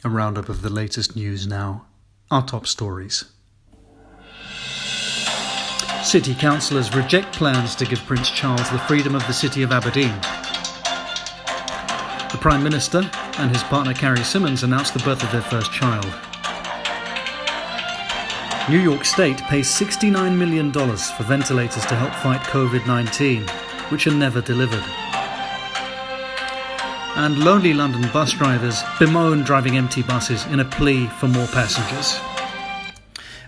A roundup of the latest news now. Our top stories. City councillors reject plans to give Prince Charles the freedom of the city of Aberdeen. The Prime Minister and his partner Carrie Symonds announced the birth of their first child. New York State pays $69 million for ventilators to help fight COVID-19, which are never delivered. And lonely London bus drivers bemoan driving empty buses in a plea for more passengers.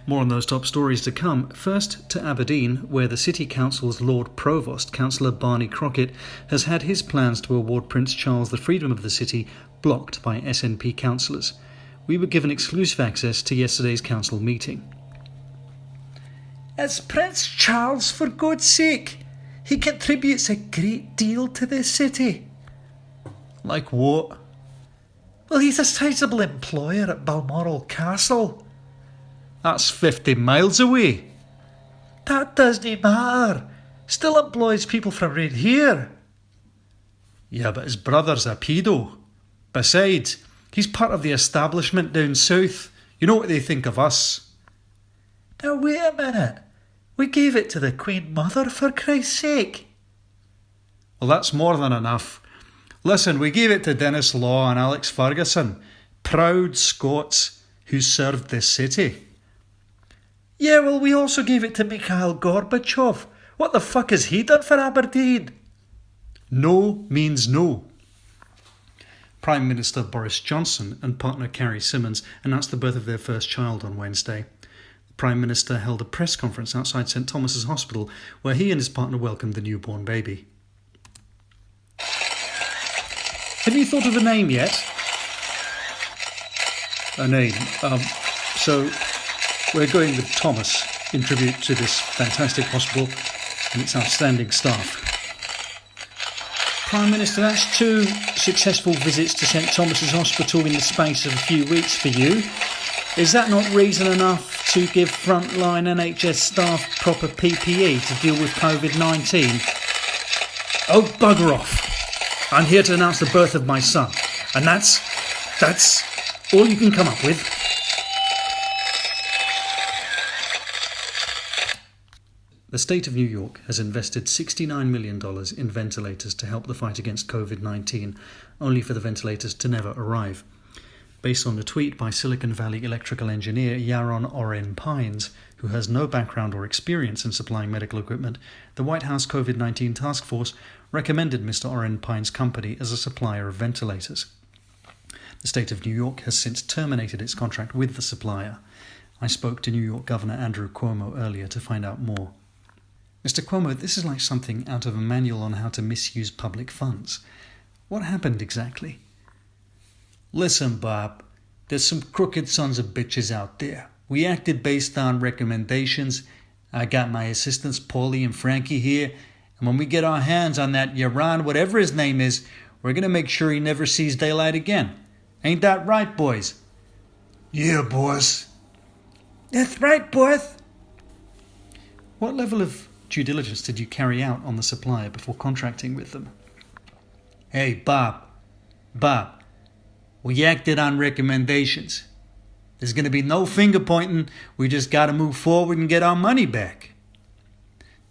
More on those top stories to come. First to Aberdeen, where the City Council's Lord Provost, Councillor Barney Crockett, has had his plans to award Prince Charles the freedom of the city blocked by SNP councillors. We were given exclusive access to yesterday's council meeting. It's Prince Charles, for God's sake. He contributes a great deal to this city. Like what? Well, he's a sizable employer at Balmoral Castle. That's 50 miles away. That doesn't matter. Still employs people from round here. Yeah, but his brother's a pedo. Besides, he's part of the establishment down south. You know what they think of us. Now wait a minute. We gave it to the Queen Mother, for Christ's sake. Well, that's more than enough. Listen, we gave it to Dennis Law and Alex Ferguson, proud Scots who served this city. Yeah, well, we also gave it to Mikhail Gorbachev. What the fuck has he done for Aberdeen? No means no. Prime Minister Boris Johnson and partner Carrie Symonds announced the birth of their first child on Wednesday. The Prime Minister held a press conference outside St Thomas's Hospital where he and his partner welcomed the newborn baby. Have you thought of a name yet? A name? So we're going with Thomas in tribute to this fantastic hospital and its outstanding staff. Prime Minister, that's 2 successful visits to St Thomas's Hospital in the space of a few weeks for you. Is that not reason enough to give frontline NHS staff proper PPE to deal with COVID-19? Oh, bugger off. I'm here to announce the birth of my son, and that's all you can come up with. The state of New York has invested $69 million in ventilators to help the fight against COVID-19, only for the ventilators to never arrive. Based on a tweet by Silicon Valley electrical engineer Yaron Oren-Pines, who has no background or experience in supplying medical equipment, the White House COVID-19 task force recommended Mr. Oren-Pines' company as a supplier of ventilators. The state of New York has since terminated its contract with the supplier. I spoke to New York Governor Andrew Cuomo earlier to find out more. Mr. Cuomo, this is like something out of a manual on how to misuse public funds. What happened exactly? Listen, Bob, there's some crooked sons of bitches out there. We acted based on recommendations. I got my assistants Paulie and Frankie here, and when we get our hands on that Yaron, whatever his name is, we're going to make sure he never sees daylight again. Ain't that right, boys? Yeah, boss. That's right, boss. What level of due diligence did you carry out on the supplier before contracting with them? Hey, Bob, we acted on recommendations. There's going to be no finger pointing. We just got to move forward and get our money back.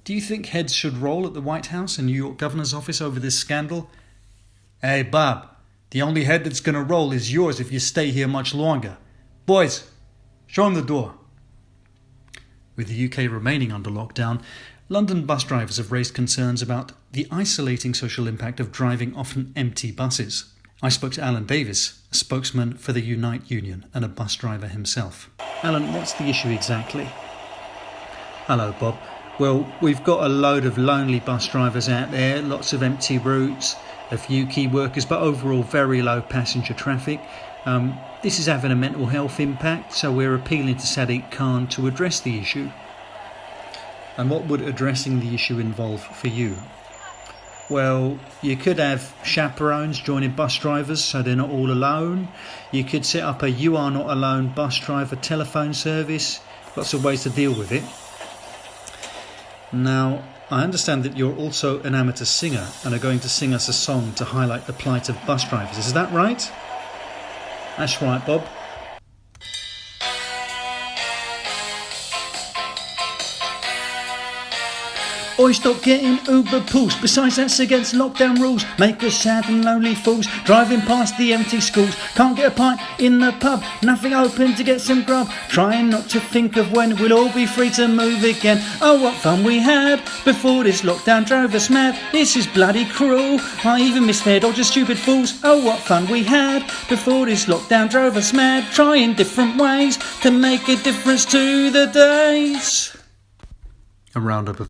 Do you think heads should roll at the White House and New York Governor's office over this scandal? Hey, Bob, the only head that's going to roll is yours if you stay here much longer. Boys, show him the door. With the UK remaining under lockdown, London bus drivers have raised concerns about the isolating social impact of driving often empty buses. I spoke to Alan Davis, a spokesman for the Unite Union and a bus driver himself. Alan, what's the issue exactly? Hello, Bob. Well, we've got a load of lonely bus drivers out there, lots of empty routes, a few key workers, but overall very low passenger traffic. This is having a mental health impact, so we're appealing to Sadiq Khan to address the issue. And what would addressing the issue involve for you? Well, you could have chaperones joining bus drivers so they're not all alone. You could set up a You Are Not Alone bus driver telephone service. Lots of ways to deal with it. Now, I understand that you're also an amateur singer and are going to sing us a song to highlight the plight of bus drivers. Is that right? That's right, Bob. Oi, stop getting Uber pools. Besides, that's against lockdown rules. Make us sad and lonely fools. Driving past the empty schools. Can't get a pint in the pub. Nothing open to get some grub. Trying not to think of when we'll all be free to move again. Oh, what fun we had before this lockdown drove us mad. This is bloody cruel. I even miss their dodgers, stupid fools. Oh, what fun we had before this lockdown drove us mad. Trying different ways to make a difference to the days. A roundup of